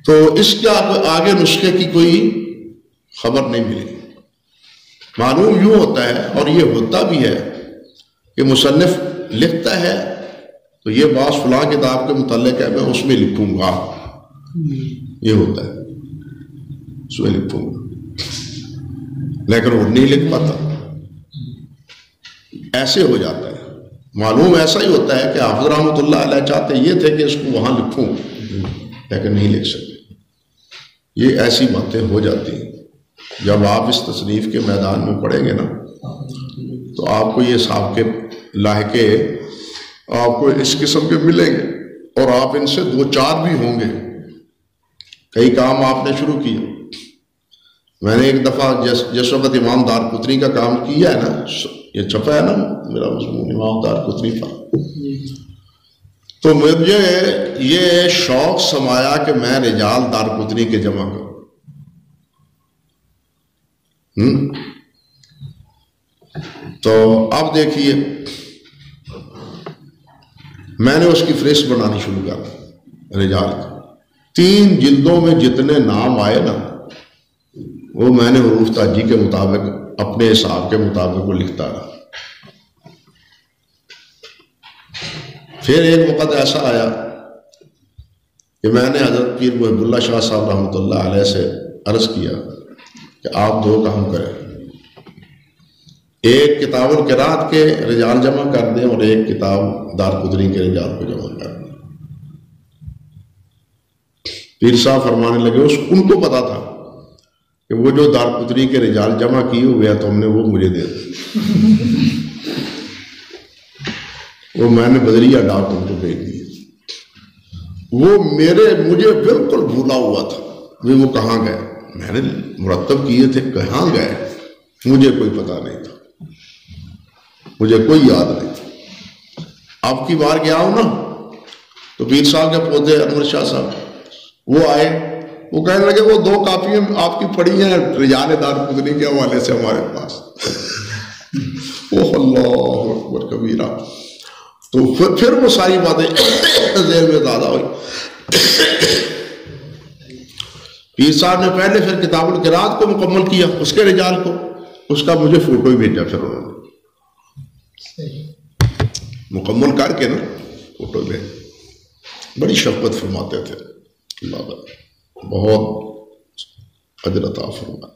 تو اس کے آگے نسخے کی کوئی خبر نہیں ملی. معلوم یوں ہوتا ہے، اور یہ ہوتا بھی ہے کہ مصنف لکھتا ہے تو یہ بات فلاں کتاب کے متعلق ہے، میں اس میں لکھوں گا. یہ ہوتا ہے، اس میں لکھوں گا، لیکن وہ نہیں لکھ پاتا. ایسے ہو جاتا ہے. معلوم ایسا ہی ہوتا ہے کہ حافظ رحمۃ اللہ علیہ چاہتے یہ تھے کہ اس کو وہاں لکھوں، لیکن نہیں لکھ سکتے. یہ ایسی باتیں ہو جاتی ہیں. جب آپ اس تصنیف کے میدان میں پڑھیں گے نا تو آپ کو یہ سابقے لاحقے آپ کو اس قسم کے ملیں گے، اور آپ ان سے 2-4 بھی ہوں گے. کئی کام آپ نے شروع کیا. میں نے ایک دفعہ جس وقت امام دارقطنی کا کام کیا ہے نا، یہ چھپا ہے نا میرا مضمون امام دارقطنی پر، تو مجھے یہ شوق سمایا کہ میں رجال دارقطنی کے جمع کروں. تو اب دیکھیے میں نے اس کی فہرست بنانی شروع کر رجال کی. 3 جلدوں میں جتنے نام آئے نا وہ میں نے حروف تاجی کے مطابق اپنے حساب کے مطابق وہ لکھتا رہا. پھر ایک وقت ایسا آیا کہ میں نے حضرت پیر محب اللہ شاہ صاحب رحمۃ اللہ علیہ سے عرض کیا کہ آپ دو کام کریں، ایک کتاب القراءت کے رجال جمع کر دیں اور ایک کتاب دارقطنی کے رجال کو جمع کر دیں. پیر صاحب فرمانے لگے ان کو پتا تھا کہ وہ جو دارقطنی کے رجال جمع کیے ہوئے ہیں تو ہم نے وہ مجھے دے دی، وہ میں نے بدریہ ڈاک ان کو بھیج دی. وہ مجھے بالکل بھولا ہوا تھا وہ کہاں گئے. میں نے مرتب کیے تھے، کہاں گئے مجھے کوئی پتا نہیں تھا، مجھے کوئی یاد نہیں. اب کی بار گیا ہوں نا تو پیر صاحب کے پودے انور شاہ صاحب وہ آئے، وہ کہنے لگے وہ 2 کاپیاں آپ کی پڑھی ہیں رجال دارقطنی کے حوالے سے ہمارے پاس. اوہ اللہ اکبر کبیرہ. تو پھر وہ ساری باتیں ذہن میں زیادہ ہوئی. پیر صاحب نے پہلے پھر کتاب القراءت کو مکمل کیا، اس کے رجال کو، اس کا مجھے فوٹو ہی بھیجا. پھر انہوں نے مکمل کر کے نا فوٹو بھیج. بڑی شفقت فرماتے تھے، اللہ تعالیٰ بہت اجر عطا فرمائے.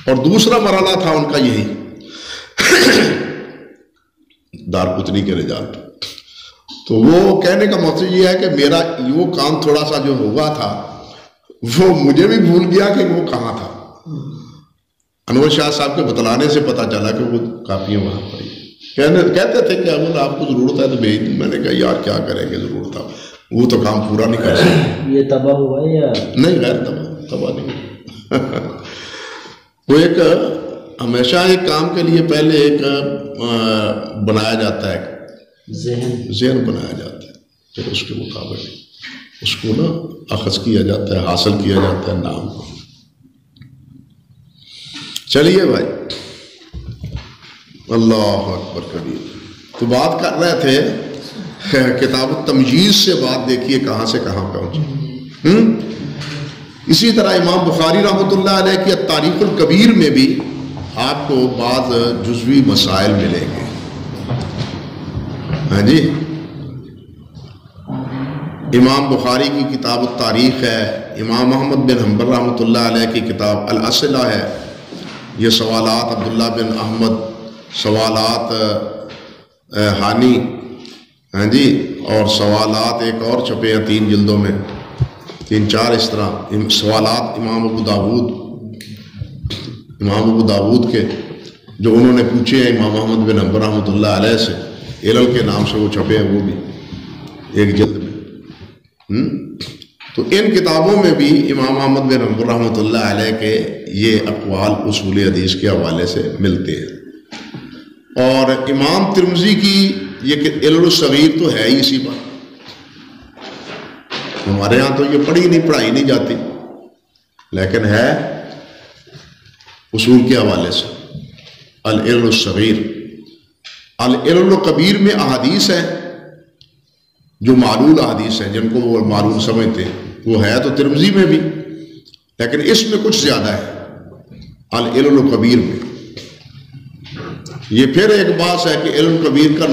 اور دوسرا مرحلہ تھا ان کا یہی دارقطنی کے رجال. تو وہ کہنے کا مقصد یہ ہے کہ میرا وہ کام تھوڑا سا جو ہوا تھا وہ مجھے بھی بھول گیا کہ وہ کہاں تھا. انور شاہ صاحب کے بتلانے سے پتا چلا کہ وہ کاپیاں وہاں پڑی. کہتے تھے کہ اگر آپ کو ضرورت ہے تو بھیج دوں. میں نے کہا یار کیا کریں گے، ضرورت تھا وہ تو کام پورا نہیں کر سکتے. یہ تباہ ہوا یا نہیں؟ غیر تباہ نہیں. وہ ایک ہمیشہ ایک کام کے لیے پہلے ایک بنایا جاتا ہے، ذہن بنایا جاتا ہے، پھر اس کے مطابق اس کو نا اخذ کیا جاتا ہے، حاصل کیا جاتا ہے نام کو. چلیے بھائی، اللہ اکبر کبیر. تو بات کر رہے تھے کتاب التمجیز سے، بات دیکھیے کہاں سے کہاں پہنچے. اسی طرح امام بخاری رحمۃ اللہ علیہ کی تاریخ الکبیر میں بھی آپ کو بعض جزوی مسائل ملیں گے. ہاں جی، امام بخاری کی کتاب التاریخ ہے، امام احمد بن حنبل رحمۃ اللہ علیہ کی کتاب الاسئلہ ہے. یہ سوالات عبداللہ بن احمد، سوالات ہانی، ہاں جی، اور سوالات ایک اور چھپے ہیں 3 جلدوں میں، 3-4 اس طرح. سوالات امام ابو داود کے جو انہوں نے پوچھے ہیں امام احمد بن حنبل رحمۃ اللہ علیہ سے، علل کے نام سے وہ چھپے ہیں، وہ بھی ایک جلد میں. تو ان کتابوں میں بھی امام احمد بن حنبل رحمۃ اللہ علیہ کے یہ اقوال اصول حدیث کے حوالے سے ملتے ہیں. اور امام ترمذی کی یہ علل الصغیر تو ہے ہی اسی بات. ہمارے ہاں تو یہ پڑھائی نہیں جاتی، لیکن ہے اصول کے حوالے سے العلل الصغیر. العلل الکبیر میں احادیث ہیں جو معلول احادیث ہیں، جن کو وہ معلول سمجھتے ہیں، وہ ہے تو ترمذی میں بھی، لیکن اس میں کچھ زیادہ ہے العلل الکبیر میں. یہ پھر ایک بات ہے کہ علم کبیر کا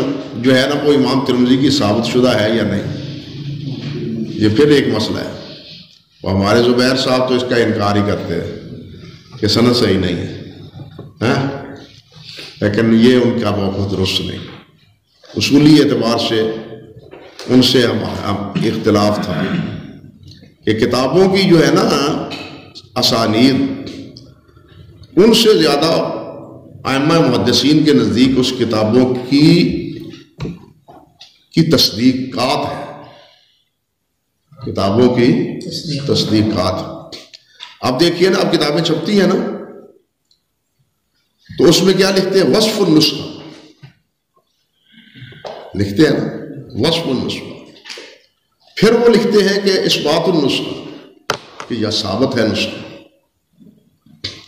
جو ہے نا وہ امام ترمذی کی ثابت شدہ ہے یا نہیں، یہ پھر ایک مسئلہ ہے. وہ ہمارے زبیر صاحب تو اس کا انکار ہی کرتے ہیں کہ سند صحیح نہیں ہے، لیکن یہ ان کا موقف درست نہیں. اصولی اعتبار سے ان سے ہم اختلاف تھا کہ کتابوں کی جو ہے نا اسانید، ان سے زیادہ ائمہ محدثین کے نزدیک اس کتابوں کی تصدیقات ہیں، کتابوں کی تصدیقات. اب دیکھیے نا، اب کتابیں چھپتی ہیں نا تو اس میں کیا لکھتے ہیں؟ وصف النسخہ لکھتے ہیں نا، وصف النسخہ. پھر وہ لکھتے ہیں کہ اثبات النسخہ، کہ یہ ثابت ہے نسخہ.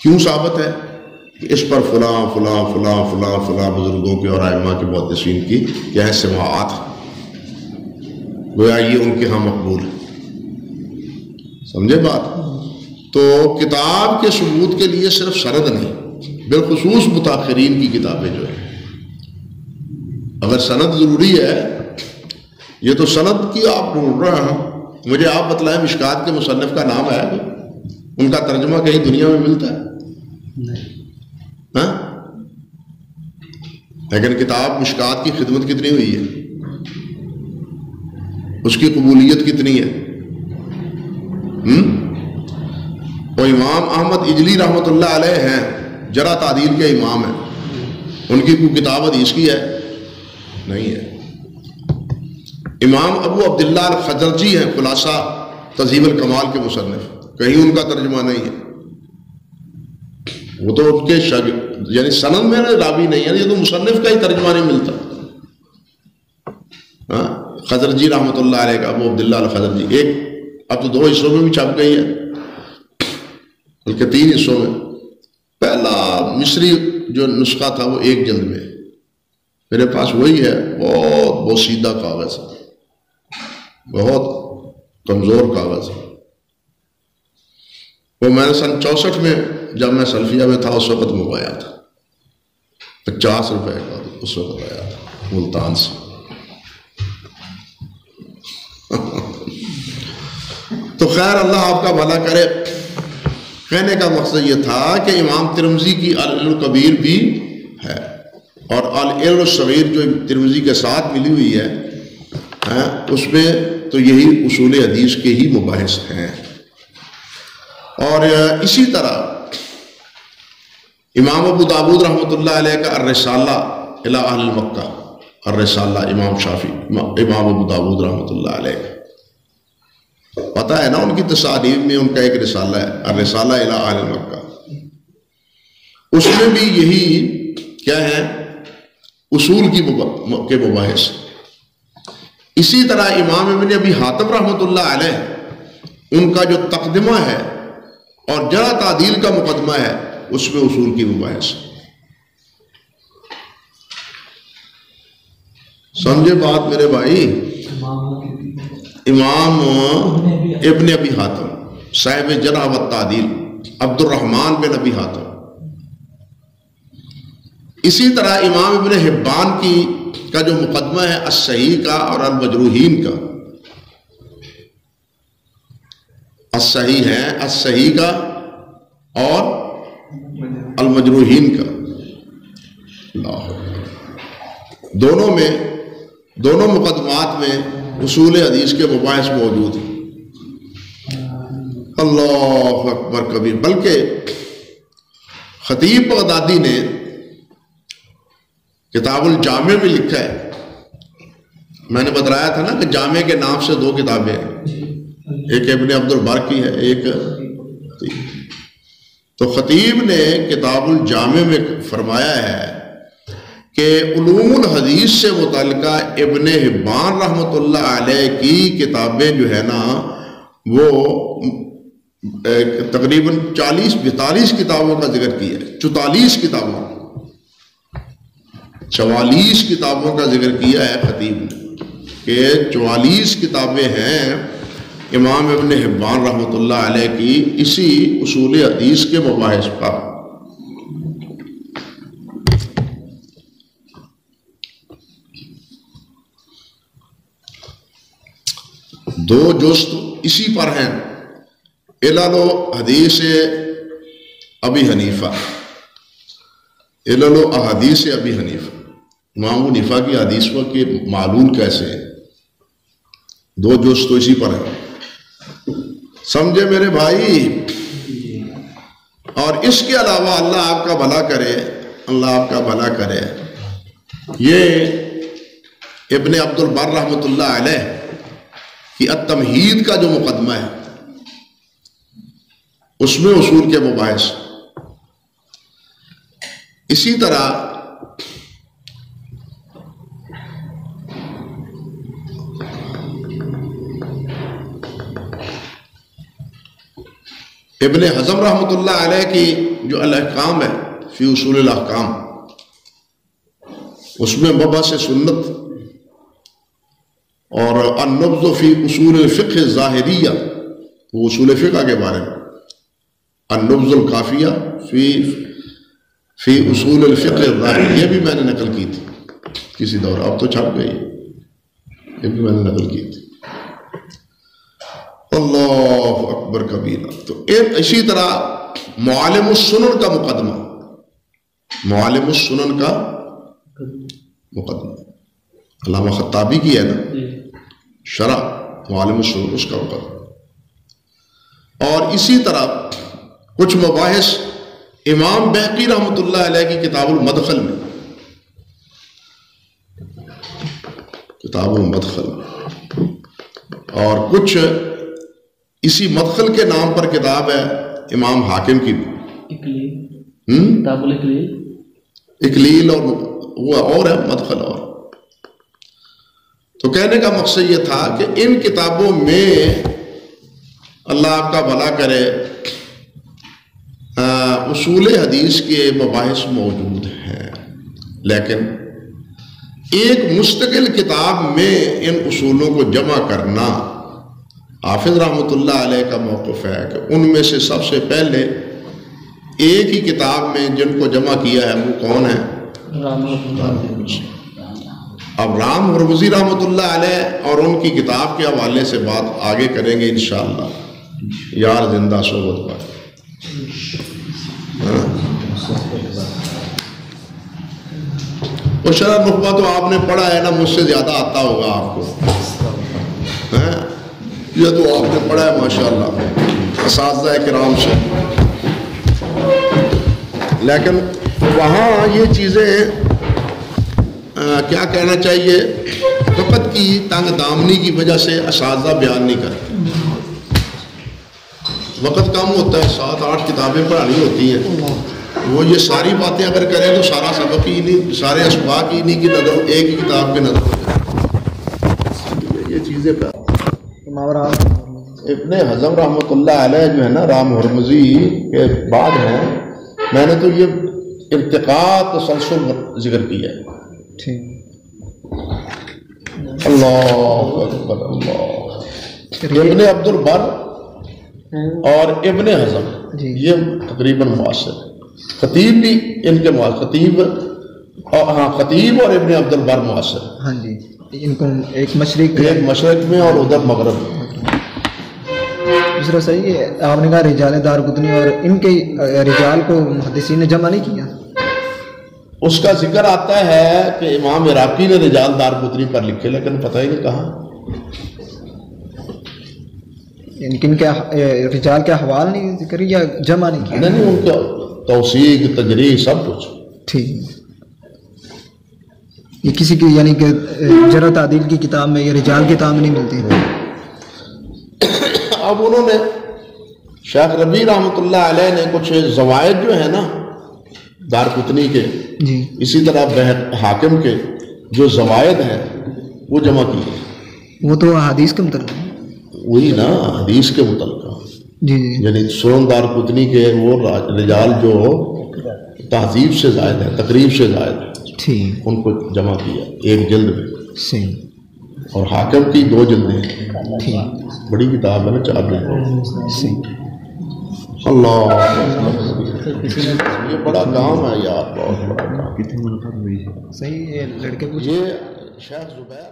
کیوں ثابت ہے؟ کہ اس پر فلاں فلاں فلاں فلاں فلاں بزرگوں کے اور ائمہ کے محدثین کی کیا ہے سماعات، گویا یہ ان کے ہاں مقبول ہے. سمجھے بات؟ تو کتاب کے ثبوت کے لیے صرف سند نہیں، بالخصوص متاخرین کی کتابیں جو ہیں، اگر سند ضروری ہے، یہ تو سند کی آپ ڈھونڈ رہے ہیں، مجھے آپ بتلائیں مشکات کے مصنف کا نام ہے، ان کا ترجمہ کہیں دنیا میں ملتا ہے؟ ہاں؟ لیکن کتاب مشکات کی خدمت کتنی ہوئی ہے، اس کی قبولیت کتنی ہے؟ وہ امام احمد اجلی رحمۃ اللہ علیہ ہیں، جرح تعدیل کے امام ہیں، ان کی کوئی کتاب حدیث کی ہے؟ نہیں ہے۔ امام ابو عبداللہ الخزرجی ہیں، خلاصہ تہذیب الکمال کے مصنف، کہیں ان کا ترجمہ نہیں ہے، وہ تو ان کے یعنی سند میں راوی نہیں ہے، یہ تو مصنف کا ہی ترجمہ نہیں ملتا۔ خزرجی رحمۃ اللہ علیہ کا، ابو عبداللہ الخزرجی، ایک اب تو 2 حصوں میں بھی چھپ گئی ہے، بلکہ 3 حصوں میں۔ پہلا مصری جو نسخہ تھا وہ 1 جلد میں، میرے پاس وہی ہے، بہت بوسیدہ کاغذ ہے، بہت کمزور کاغذ ہے، وہ میں نے سن 64 میں جب میں سلفیہ میں تھا اس وقت منگوایا تھا، 50 روپے کا اس وقت آیا تھا ملتان سے۔ تو خیر اللہ آپ کا بھلا کرے۔ کہنے کا مقصد یہ تھا کہ امام ترمذی کی العلم الکبیر بھی ہے، اور العلم الصغیر جو ترمذی کے ساتھ ملی ہوئی ہے اس میں تو یہی اصول حدیث کے ہی مباحث ہیں۔ اور اسی طرح امام ابو داود رحمۃ اللہ علیہ کا الرسالہ الی اہل مکہ، الرسالہ امام شافعی، امام ابو داود رحمۃ اللہ علیہ، پتہ ہے نا ان کی تصانیف میں ان کا ایک رسالہ ہے الرسالہ الی اہل مکہ، اس میں بھی یہی کیا ہے اصول کے مباحث۔ اسی طرح امام ابن ابی حاتم رحمۃ اللہ علیہ، ان کا جو تقدمہ ہے اور جرح تعدیل کا مقدمہ ہے اس میں اصول کی مباحث۔ سمجھے بات میرے بھائی؟ امام ابن ابی حاتم صاحب جرح و تعدیل عبد الرحمن بن ابی حاتم، اسی طرح امام ابن حبان کا جو مقدمہ ہے الصحیح کا اور المجروحین کا، الصحیح ہے الصحیح کا اور المجروحین کا، دونوں مقدمات میں اصول حدیث کے مباحث موجود ہیں۔ اللہ اکبر کبیر۔ بلکہ خطیب بغدادی نے کتاب الجامع میں لکھا ہے، میں نے بتایا تھا نا کہ جامع کے نام سے 2 کتابیں ہیں، ایک ابن عبد البر کی ہے، ایک تو خطیب نے کتاب الجامع میں فرمایا ہے کہ علوم الحدیث سے متعلقہ ابن حبان رحمۃ اللہ علیہ کی کتابیں جو ہے نا وہ تقریباً 40-42 کتابوں کا ذکر کیا ہے، 44 کتابوں کا ذکر کیا ہے خطیب نے، کہ 44 کتابیں ہیں امام ابن حبان رحمۃ اللہ علیہ کی اسی اصول حدیث کے مباحث پر۔ دو جز اسی پر ہیں، علل و حدیث ابی حنیفہ، علل و احادیث ابی حنیفہ، امام حنیفہ کی حدیث کے معلول کیسے ہیں، 2 جز تو اسی پر ہیں، سمجھے میرے بھائی؟ اور اس کے علاوہ اللہ آپ کا بھلا کرے، اللہ آپ کا بھلا کرے، یہ ابن عبد البر رحمۃ اللہ علیہ کی التمہید کا جو مقدمہ ہے اس میں اصول کے مباحث۔ اسی طرح ابن حزم رحمۃ اللہ علیہ کی جو الاحکام ہے فی اصول الاحکام، اس میں مبحث سنت اور النبذ فی اصول الفقہ الظاہریہ، وہ اصول فقہ کے بارے میں النبذ الکافیہ فی اصول الفقہ الظاہری، یہ بھی میں نے نقل کی تھی کسی دور، اب تو چھپ گئی، یہ بھی میں نے نقل کی تھی۔ اللہ اکبر کبیرہ۔ تو اسی طرح معالم السنن کا مقدمہ، معالم السنن کا مقدمہ علامہ خطابی کی ہے نا شرح معالم السنن، اس کا مقدمہ۔ اور اسی طرح کچھ مباحث امام بہقی رحمۃ اللہ علیہ کی کتاب المدخل میں، کتاب المدخل میں، اور کچھ اسی مدخل کے نام پر کتاب ہے امام حاکم کی بھی، کتاب الاکلیل، اکلیل، اور وہ اور ہے مدخل اور۔ تو کہنے کا مقصد یہ تھا کہ ان کتابوں میں اللہ آپ کا بھلا کرے اصول حدیث کے مباحث موجود ہیں، لیکن ایک مستقل کتاب میں ان اصولوں کو جمع کرنا حافظ رحمۃ اللہ علیہ کا موقف ہے کہ ان میں سے سب سے پہلے ایک ہی کتاب میں جن کو جمع کیا ہے وہ کون ہے؟ اب رام ہرمزی رحمۃ اللہ علیہ اور ان کی کتاب کے حوالے سے بات آگے کریں گے انشاءاللہ، یار زندہ صحبت پر۔ وہ شرح نخبہ تو آپ نے پڑھا ہے نا، مجھ سے زیادہ آتا ہوگا آپ کو، یہ تو آپ نے پڑھا ہے ماشاءاللہ اساتذہ کرام سے، لیکن وہاں یہ چیزیں کیا کہنا چاہیے، وقت کی تنگ دامنی کی وجہ سے اساتذہ بیان نہیں کرتے، وقت کم ہوتا ہے، 7-8 کتابیں پڑھانی ہوتی ہیں، وہ یہ ساری باتیں اگر کریں تو سارا سبق ہی نہیں، سارے اسباق ہی نہیں کی نظر ایک ہی کتاب کے نظر یہ چیزیں پہ۔ ابن حزم رحمۃ اللہ علیہ جو ہے نا رام ہرمزی کے بعد ہیں، میں نے تو یہ ارتقاء تسلسل ذکر کیا ہے۔ اللہ اکبر، اللہ۔ ابن عبد البر اور ابن حزم یہ تقریباً معاصر، خطیب بھی ان کے معاصر، خطیب اور ابن عبد البر معاصر، ہاں جی، ان کو ایک مشرق میں اور ادھر مغرب میں۔ دوسرا صحیح ہے، آپ نے کہا رجال دارقطنی، اور ان کے رجال کو محدثین نے جمع نہیں کیا، اس کا ذکر آتا ہے کہ امام عراقی نے رجال دارقطنی پر لکھے، لیکن پتہ ہی نہیں کہاں، ان کے رجال کے حوال نہیں ذکر یا جمع نہیں کیا؟ نہیں، ان کا توثیق، تجریح، سب کچھ ٹھیک۔ یہ کسی کی یعنی کہ جرح تعدیل کی کتاب میں یا رجال کی کتاب میں نہیں ملتی۔ اب انہوں نے شیخ ربیع رحمۃ اللہ علیہ نے کچھ زوائد جو ہیں نا دارقطنی کے، جی، اسی طرح حاکم کے جو زوائد ہیں وہ جمع کیے، وہ تو حدیث کے متعلق، وہی نا حدیث کے متعلق، جی جی، یعنی سنن دارقطنی کے وہ رجال جو تہذیب سے زائد ہے، تقریب سے زائد ہے، ٹھیک، ان کو جمع کیا ایک جلد میں، صحیح، اور حاکم کی 2 جلدیں ہیں، ٹھیک، بڑی کتاب ہے نا، 4 جلدیں۔ صحیح۔ اللہ، یہ بڑا کام ہے یار، بہت بڑا کام۔ صحیح، یہ لڑکے یہ شیخ زبیر